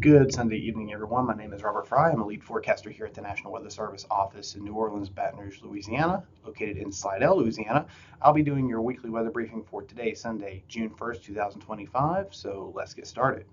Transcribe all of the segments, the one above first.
Good Sunday evening, everyone. My name is Robert Fry. I'm a lead forecaster here at the National Weather Service office in New Orleans, Baton Rouge, Louisiana, located in Slidell, Louisiana. I'll be doing your weekly weather briefing for today, Sunday, June 1st, 2025. So let's get started.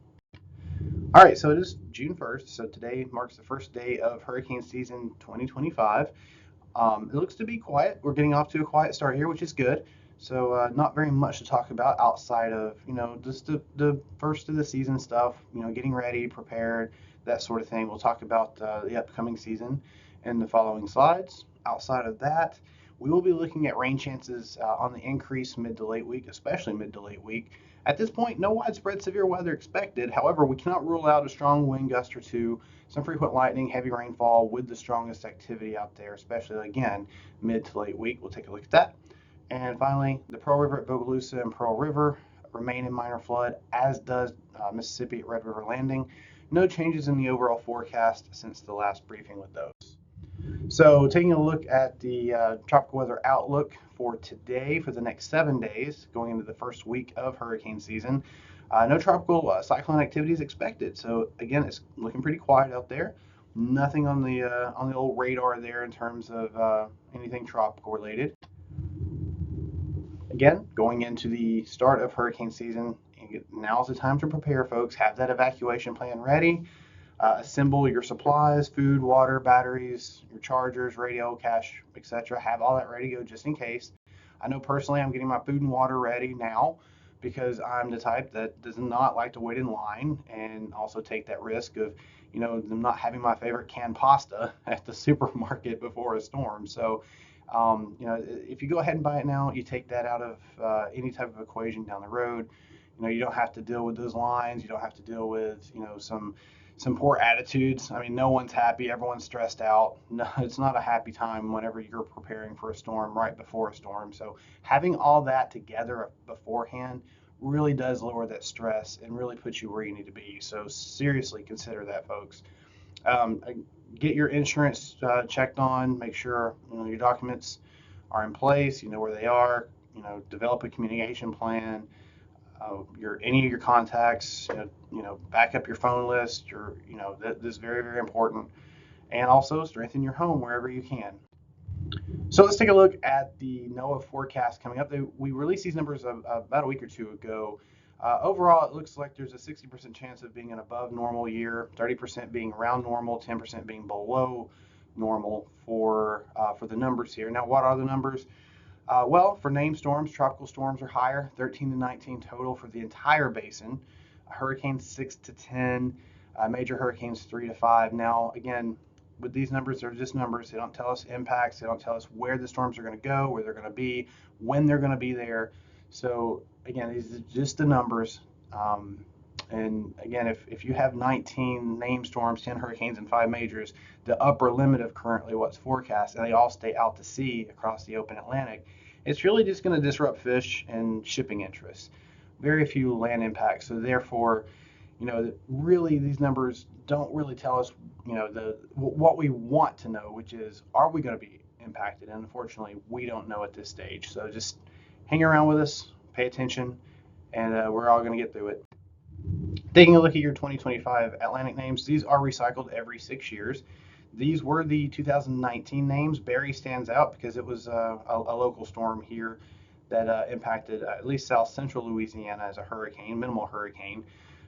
All right, so it is June 1st. So today marks the first day of hurricane season 2025. It looks to be quiet. We're getting off to a quiet start here, which is good. So not very much to talk about outside of, just the first of the season stuff, getting ready, prepared, that sort of thing. We'll talk about the upcoming season in the following slides. Outside of that, we will be looking at rain chances on the increase mid to late week, especially mid to late week. At this point, no widespread severe weather expected. However, we cannot rule out a strong wind gust or two, some frequent lightning, heavy rainfall with the strongest activity out there, especially again mid to late week. We'll take a look at that. And finally, the Pearl River at Bogalusa and Pearl River remain in minor flood, as does Mississippi at Red River Landing. No changes in the overall forecast since the last briefing with those. So taking a look at the tropical weather outlook for today, for the next 7 days, going into the first week of hurricane season, no tropical cyclone activity is expected. So again, it's looking pretty quiet out there. Nothing on the old radar there in terms of anything tropical related. Again, going into the start of hurricane season, now's the time to prepare, folks. Have that evacuation plan ready. Assemble your supplies, food, water, batteries, your chargers, radio, cash, etc. Have all that ready to go just in case. I know personally I'm getting my food and water ready now because I'm the type that does not like to wait in line and also take that risk of, them not having my favorite canned pasta at the supermarket before a storm. So, if you go ahead and buy it now, you take that out of any type of equation down the road. You don't have to deal with those lines. You don't have to deal with, some poor attitudes. I mean, no one's happy. Everyone's stressed out. No, it's not a happy time whenever you're preparing for a storm right before a storm. So having all that together beforehand really does lower that stress and really puts you where you need to be. So seriously consider that, folks. Um, get your insurance checked on. Make sure your documents are in place. You know where they are. Develop a communication plan. Any of your contacts, back up your phone list. This is very, very important. And also strengthen your home wherever you can. So let's take a look at the NOAA forecast coming up. We released these numbers about a week or two ago. Overall, it looks like there's a 60% chance of being an above normal year, 30% being around normal, 10% being below normal for the numbers here. Now, what are the numbers? Well, for named storms, tropical storms are higher, 13 to 19 total for the entire basin. Hurricanes 6 to 10, major hurricanes 3 to 5. Now, again, with these numbers, they're just numbers. They don't tell us impacts. They don't tell us where the storms are going to go, where they're going to be, when they're going to be there. So, again, these are just the numbers. And again, if you have 19 named storms, 10 hurricanes, and 5 majors, the upper limit of currently what's forecast, and they all stay out to sea across the open Atlantic, it's really just going to disrupt fish and shipping interests. Very few land impacts. So therefore, really these numbers don't really tell us, what we want to know, which is, are we going to be impacted? And unfortunately, we don't know at this stage. So just hang around with us, pay attention, and we're all going to get through it. Taking a look at your 2025 Atlantic names, these are recycled every 6 years. These were the 2019 names. Barry stands out because it was a local storm here that impacted at least south central Louisiana as a hurricane, minimal hurricane.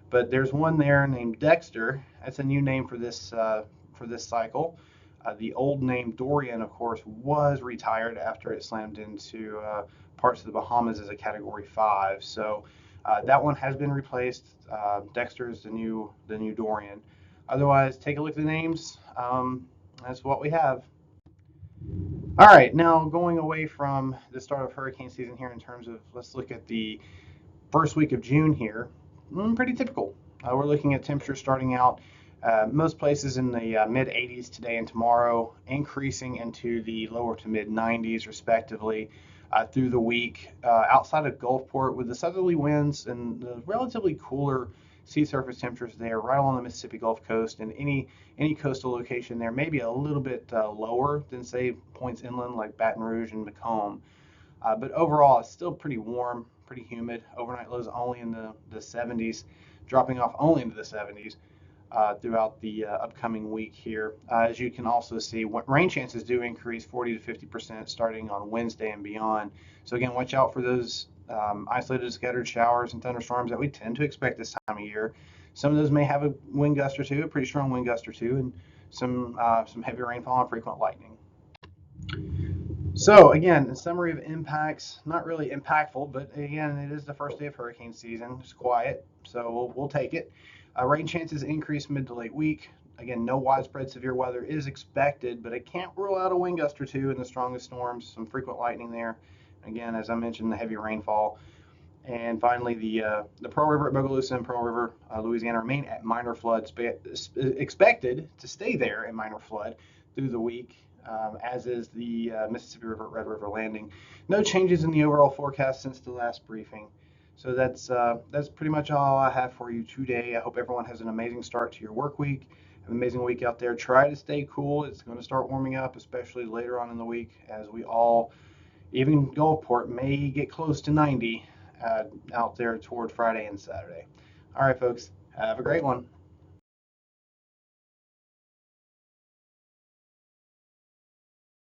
But there's one there named Dexter. That's a new name for this cycle. The old name Dorian, of course, was retired after it slammed into parts of the Bahamas as a Category 5. So that one has been replaced. Dexter is the new Dorian. Otherwise, take a look at the names. That's what we have. All right, now going away from the start of hurricane season here in terms of, let's look at the first week of June here. Pretty typical. We're looking at temperatures starting out most places in the mid 80s today and tomorrow, increasing into the lower to mid 90s respectively through the week. Outside of Gulfport, with the southerly winds and the relatively cooler sea surface temperatures there, right along the Mississippi Gulf Coast, and any coastal location there, maybe a little bit lower than say points inland like Baton Rouge and Macomb. But overall, it's still pretty warm, pretty humid. Overnight lows only in the 70s, dropping off only into the 70s. throughout the upcoming week here. As you can also see, rain chances do increase 40 to 50% starting on Wednesday and beyond. So again, watch out for those isolated scattered showers and thunderstorms that we tend to expect this time of year. Some of those may have a wind gust or two, a pretty strong wind gust or two, and some heavy rainfall and frequent lightning. So again, a summary of impacts, not really impactful, but again, it is the first day of hurricane season. It's quiet, so we'll take it. Rain chances increase mid to late week. Again, no widespread severe weather is expected, but I can't rule out a wind gust or two in the strongest storms, some frequent lightning there. Again, as I mentioned, the heavy rainfall. And finally, the Pearl River at Bogalusa and Pearl River, Louisiana, remain at minor flood, expected to stay there at minor flood through the week, as is the Mississippi River at Red River Landing. No changes in the overall forecast since the last briefing. So that's pretty much all I have for you today. I hope everyone has an amazing start to your work week. Have an amazing week out there. Try to stay cool. It's going to start warming up, especially later on in the week, as we all, even Gulfport, may get close to 90 out there toward Friday and Saturday. All right, folks, have a great one.